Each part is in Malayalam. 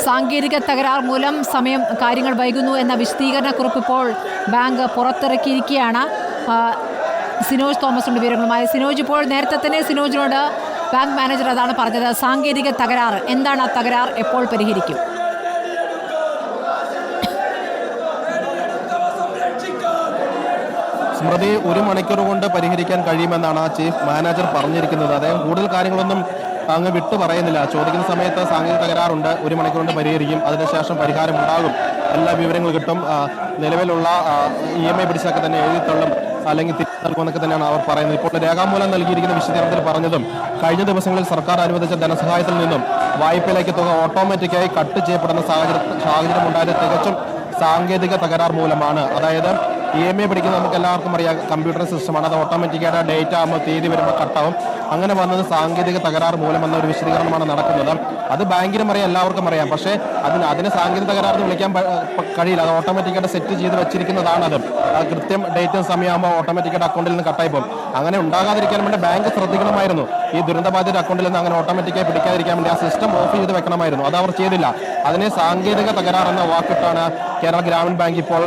സാങ്കേതിക തകരാർ മൂലം കാര്യങ്ങൾ വൈകുന്നു എന്ന വിശദീകരണക്കുറിപ്പ് ഇപ്പോൾ ബാങ്ക് പുറത്തിറക്കിയിരിക്കുകയാണ്. സിനോജ് തോമസിന്റെ വിവരങ്ങളുമായി. സിനോജ്, ഇപ്പോൾ നേരത്തെ തന്നെ സിനോജിനോട് ബാങ്ക് മാനേജർ അതാണ് പറഞ്ഞത്, സാങ്കേതിക തകരാർ. എന്താണ് ആ തകരാർ? എപ്പോൾ പരിഹരിക്കും? സ്മൃതി, 1 മണിക്കൂർ കൊണ്ട് പരിഹരിക്കാൻ കഴിയുമെന്നാണ് ചീഫ് മാനേജർ പറഞ്ഞിരിക്കുന്നത്. അദ്ദേഹം കൂടുതൽ കാര്യങ്ങളൊന്നും അങ്ങ് വിട്ടു പറയുന്നില്ല. ചോദിക്കുന്ന സമയത്ത് സാങ്കേതിക തകരാറുണ്ട്, 1 മണിക്കൂർ കൊണ്ട് പരിഹരിക്കും, അതിനുശേഷം പരിഹാരം ഉണ്ടാകും, എല്ലാ വിവരങ്ങളും കിട്ടും, നിലവിലുള്ള EMI പിടിച്ചൊക്കെ തന്നെ എഴുതിത്തള്ളും അല്ലെങ്കിൽ തിരിച്ചു നൽകുമെന്നൊക്കെ തന്നെയാണ് അവർ പറയുന്നത്. ഇപ്പോൾ രേഖാമൂലം നൽകിയിരിക്കുന്ന വിശദീകരണത്തിൽ പറഞ്ഞതും കഴിഞ്ഞ ദിവസങ്ങളിൽ സർക്കാർ അനുവദിച്ച ധനസഹായത്തിൽ നിന്നും വായ്പയിലേക്ക് തുക ഓട്ടോമാറ്റിക്കായി കട്ട് ചെയ്യപ്പെടുന്ന സാഹചര്യം ഉണ്ടായത് തികച്ചും സാങ്കേതിക തകരാർ മൂലമാണ്. അതായത് EMI പിടിക്കുന്നത് നമുക്ക് എല്ലാവർക്കും അറിയാം, കമ്പ്യൂട്ടർ സിസ്റ്റമാണ്. അത് ഓട്ടോമാറ്റിക്കായിട്ട് ഡേറ്റ ആകുമ്പോൾ തീയതി വരുമ്പോൾ കട്ടാവും. അങ്ങനെ വന്നത് സാങ്കേതിക തകരാർ മൂലമെന്ന ഒരു വിശദീകരണമാണ് നടക്കുന്നത്. അത് ബാങ്കിനും അറിയാം, എല്ലാവർക്കും അറിയാം. പക്ഷേ അതിന് സാങ്കേതിക തകരാറെന്ന് വിളിക്കാൻ കഴിയില്ല. അത് ഓട്ടോമാറ്റിക്കായിട്ട് സെറ്റ് ചെയ്ത് വെച്ചിരിക്കുന്നതാണ്. അത് കൃത്യം ഡേറ്റും സമയമാകുമ്പോൾ ഓട്ടോമാറ്റിക്കായിട്ട് അക്കൗണ്ടിൽ നിന്ന് കട്ടായിപ്പോൾ അങ്ങനെ ഉണ്ടാകാതിരിക്കാൻ വേണ്ടി ബാങ്ക് ശ്രദ്ധിക്കണമായിരുന്നു. ഈ ദുരന്തബാധിത അക്കൗണ്ടിൽ നിന്ന് അങ്ങനെ ഓട്ടോമാറ്റിക്കായി പിടിക്കാതിരിക്കാൻ വേണ്ടി ആ സിസ്റ്റം ഓഫ് ചെയ്ത് വെക്കണമായിരുന്നു. അത് അവർ ചെയ്തില്ല. അതിനെ സാങ്കേതിക തകരാർ എന്ന വാക്കിട്ടാണ് കേരള ഗ്രാമീൺ ബാങ്ക് ഇപ്പോൾ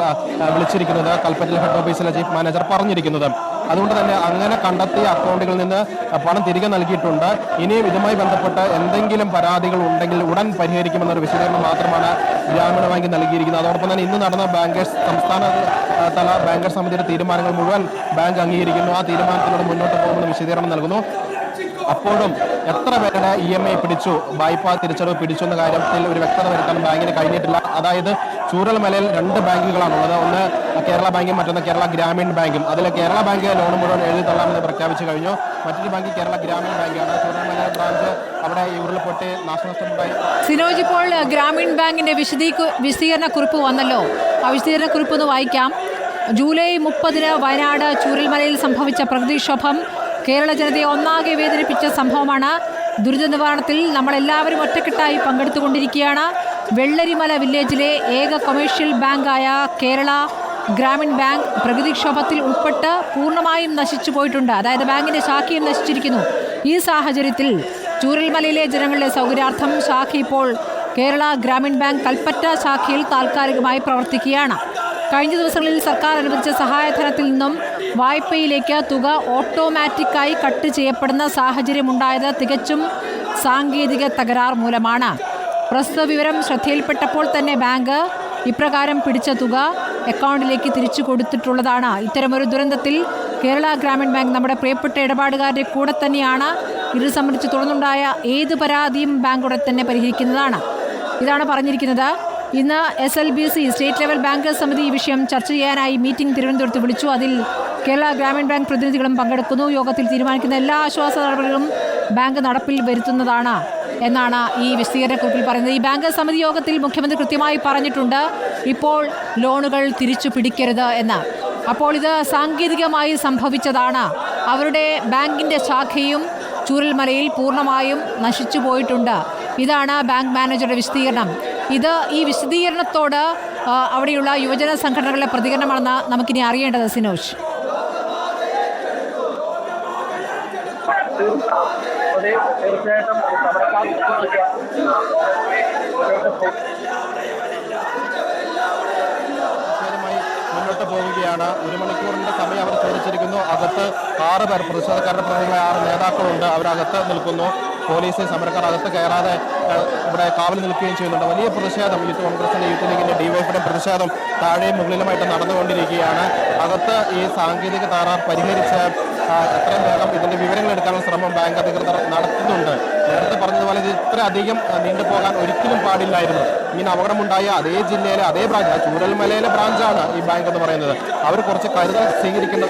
വിളിച്ചിരിക്കുന്നത്. കൽപ്പറ്റ ഹെഡ് ഓഫീസിലെ ചീഫ് മാനേജർ പറഞ്ഞിരിക്കുന്നത്. അതുകൊണ്ട് തന്നെ അങ്ങനെ കണ്ടെത്തിയ അക്കൗണ്ടുകളിൽ നിന്ന് പണം തിരികെ നൽകിയിട്ടുണ്ട്. ഇനിയും ഇതുമായി ബന്ധപ്പെട്ട് എന്തെങ്കിലും പരാതികൾ ഉണ്ടെങ്കിൽ ഉടൻ പരിഹരിക്കുമെന്നൊരു വിശദീകരണം മാത്രമാണ് ഗ്രാമീണ ബാങ്ക് നൽകിയിരിക്കുന്നത്. അതോടൊപ്പം തന്നെ ഇന്ന് നടന്ന സംസ്ഥാന തല ബാങ്കേഴ്സ് സമിതിയുടെ തീരുമാനങ്ങൾ മുഴുവൻ ബാങ്ക് അംഗീകരിക്കുന്നു. ആ തീരുമാനത്തിലൂടെ മുന്നോട്ട് പോകുമെന്ന് വിശദീകരണം നൽകുന്നു. അപ്പോഴും എത്ര പേരുടെ EMI പിടിച്ചു, വായ്പാ തിരിച്ചടവ് പിടിച്ചു എന്ന കാര്യത്തിൽ ഒരു വ്യക്തത വരുത്താൻ ബാങ്കിന് കഴിഞ്ഞിട്ടില്ല. അതായത് ചൂരൽമലയിൽ 2 ബാങ്കുകളാണുള്ളത്. ഒന്ന് കേരള ബാങ്കും മറ്റൊന്ന് കേരള ഗ്രാമീൺ ബാങ്കും. അതിൽ കേരള ബാങ്ക് ലോൺ മുഴുവൻ എഴുതി തള്ളാമെന്ന് പ്രഖ്യാപിച്ചു കഴിഞ്ഞു. മറ്റൊരു ബാങ്ക് കേരള ഗ്രാമീൺ ബാങ്കാണ്. ചൂരൽമല ബ്രാഞ്ച് അവിടെ ഉരുൾപൊട്ടി നാശനഷ്ടമുണ്ടായി. സിനോജ്, ഇപ്പോൾ ഗ്രാമീൺ ബാങ്കിന്റെ വിശദീകരണ കുറിപ്പ് വന്നല്ലോ, ആ വിശദീകരണ കുറിപ്പ് ഒന്ന് വായിക്കാം. ജൂലൈ 30 വയനാട് ചൂരൽമലയിൽ സംഭവിച്ച പ്രകൃതിക്ഷോഭം കേരള ജനതയെ ഒന്നാകെ വേദനിപ്പിച്ച സംഭവമാണ്. ദുരിത നിവാരണത്തിൽ നമ്മളെല്ലാവരും ഒറ്റക്കെട്ടായി പങ്കെടുത്തുകൊണ്ടിരിക്കുകയാണ്. വെള്ളരിമല വില്ലേജിലെ ഏക കൊമേഴ്ഷ്യൽ ബാങ്കായ കേരള ഗ്രാമീൺ ബാങ്ക് പ്രകൃതിക്ഷോഭത്തിൽ ഉൾപ്പെട്ട് പൂർണ്ണമായും നശിച്ചു പോയിട്ടുണ്ട്. അതായത് ബാങ്കിന്റെ ശാഖയും നശിച്ചിരിക്കുന്നു. ഈ സാഹചര്യത്തിൽ ചൂരൽമലയിലെ ജനങ്ങളുടെ സൗകര്യാർത്ഥം ശാഖ ഇപ്പോൾ കേരള ഗ്രാമീൺ ബാങ്ക് കൽപ്പറ്റ ശാഖയിൽ താൽക്കാലികമായി പ്രവർത്തിക്കുകയാണ്. കഴിഞ്ഞ ദിവസങ്ങളിൽ സർക്കാർ അനുവദിച്ച സഹായധനത്തിൽ നിന്നും വായ്പയിലേക്ക് തുക ഓട്ടോമാറ്റിക്കായി കട്ട് ചെയ്യപ്പെടുന്ന സാഹചര്യമുണ്ടായത് തികച്ചും സാങ്കേതിക തകരാർ മൂലമാണ്. പ്രസ്തുത വിവരം ശ്രദ്ധയിൽപ്പെട്ടപ്പോൾ തന്നെ ബാങ്ക് ഇപ്രകാരം പിടിച്ച തുക അക്കൗണ്ടിലേക്ക് തിരിച്ചു കൊടുത്തിട്ടുള്ളതാണ്. ഇത്തരമൊരു ദുരന്തത്തിൽ കേരള ഗ്രാമീൺ ബാങ്ക് നമ്മുടെ പ്രിയപ്പെട്ട ഇടപാടുകാരുടെ കൂടെ തന്നെയാണ്. ഇത് സംബന്ധിച്ച് തുടർന്നുണ്ടായ ഏത് പരാതിയും ബാങ്കോടെ തന്നെ പരിഹരിക്കുന്നതാണ്. ഇതാണ് പറഞ്ഞിരിക്കുന്നത്. ഇന്ന് SLBC സ്റ്റേറ്റ് ലെവൽ ബാങ്കേഴ്സ് സമിതി ഈ വിഷയം ചർച്ച ചെയ്യാനായി മീറ്റിംഗ് തിരുവനന്തപുരത്ത് വിളിച്ചു. അതിൽ കേരള ഗ്രാമീൺ ബാങ്ക് പ്രതിനിധികളും പങ്കെടുക്കുന്നു. യോഗത്തിൽ തീരുമാനിക്കുന്ന എല്ലാ ആശ്വാസ നടപടികളും ബാങ്ക് നടപ്പിൽ വരുത്തുന്നതാണ് എന്നാണ് ഈ വിശദീകരണക്കുറിപ്പിൽ പറയുന്നത്. ഈ ബാങ്കേഴ്സ് സമിതി യോഗത്തിൽ മുഖ്യമന്ത്രി കൃത്യമായി പറഞ്ഞിട്ടുണ്ട്, ഇപ്പോൾ ലോണുകൾ തിരിച്ചു പിടിക്കരുത് എന്ന്. അപ്പോൾ ഇത് സാങ്കേതികമായി സംഭവിച്ചതാണ്. അവരുടെ ബാങ്കിൻ്റെ ശാഖയും ചൂരൽമലയിൽ പൂർണ്ണമായും നശിച്ചു പോയിട്ടുണ്ട്. ഇതാണ് ബാങ്ക് മാനേജറുടെ വിശദീകരണം. ഈ വിശദീകരണത്തോട് അവിടെയുള്ള യുവജന സംഘടനകളുടെ പ്രതികരണമാണെന്ന് നമുക്കിനി അറിയേണ്ടത്. സിനോജ്, മുന്നോട്ട് പോവുകയാണ്. 1 മണിക്കൂറിന്റെ സമയം അവർ ചോദിച്ചിരിക്കുന്നു. അകത്ത് 6 പേർ പ്രതിഷേധക്കാരുടെ പ്രതിനിധികളായ 6 നേതാക്കളുണ്ട്. അവരകത്ത് നിൽക്കുന്നു. പോലീസ് സമരക്കാർ അകത്ത് കയറാതെ ഇവിടെ കാവൽ നിൽക്കുകയും ചെയ്യുന്നുണ്ട്. വലിയ പ്രതിഷേധം യൂത്ത് കോൺഗ്രസിന്റെ, യൂത്ത് ലീഗിന്റെ, ഡിവൈഎഫിന്റെ പ്രതിഷേധം താഴെയും മുകളിലുമായിട്ട് നടന്നുകൊണ്ടിരിക്കുകയാണ്. അകത്ത് ഈ സാങ്കേതിക തകരാർ പരിഹരിച്ച് എത്രയും വേഗം ഇതിന്റെ വിവരങ്ങൾ എടുക്കാനുള്ള ശ്രമം ബാങ്ക് അധികൃതർ നടത്തുന്നുണ്ട്. നേരത്തെ പറഞ്ഞതുപോലെ ഇത് ഇത്ര അധികം നീണ്ടുപോകാൻ ഒരിക്കലും പാടില്ലായിരുന്നു. ഇങ്ങനെ അപകടമുണ്ടായ അതേ ജില്ലയിലെ അതേ ബ്രാഞ്ച്, ചൂരൽമലയിലെ ബ്രാഞ്ചാണ് ഈ ബാങ്ക് എന്ന് പറയുന്നത്. അവർ കുറച്ച് കരുതൽ സ്വീകരിക്കേണ്ട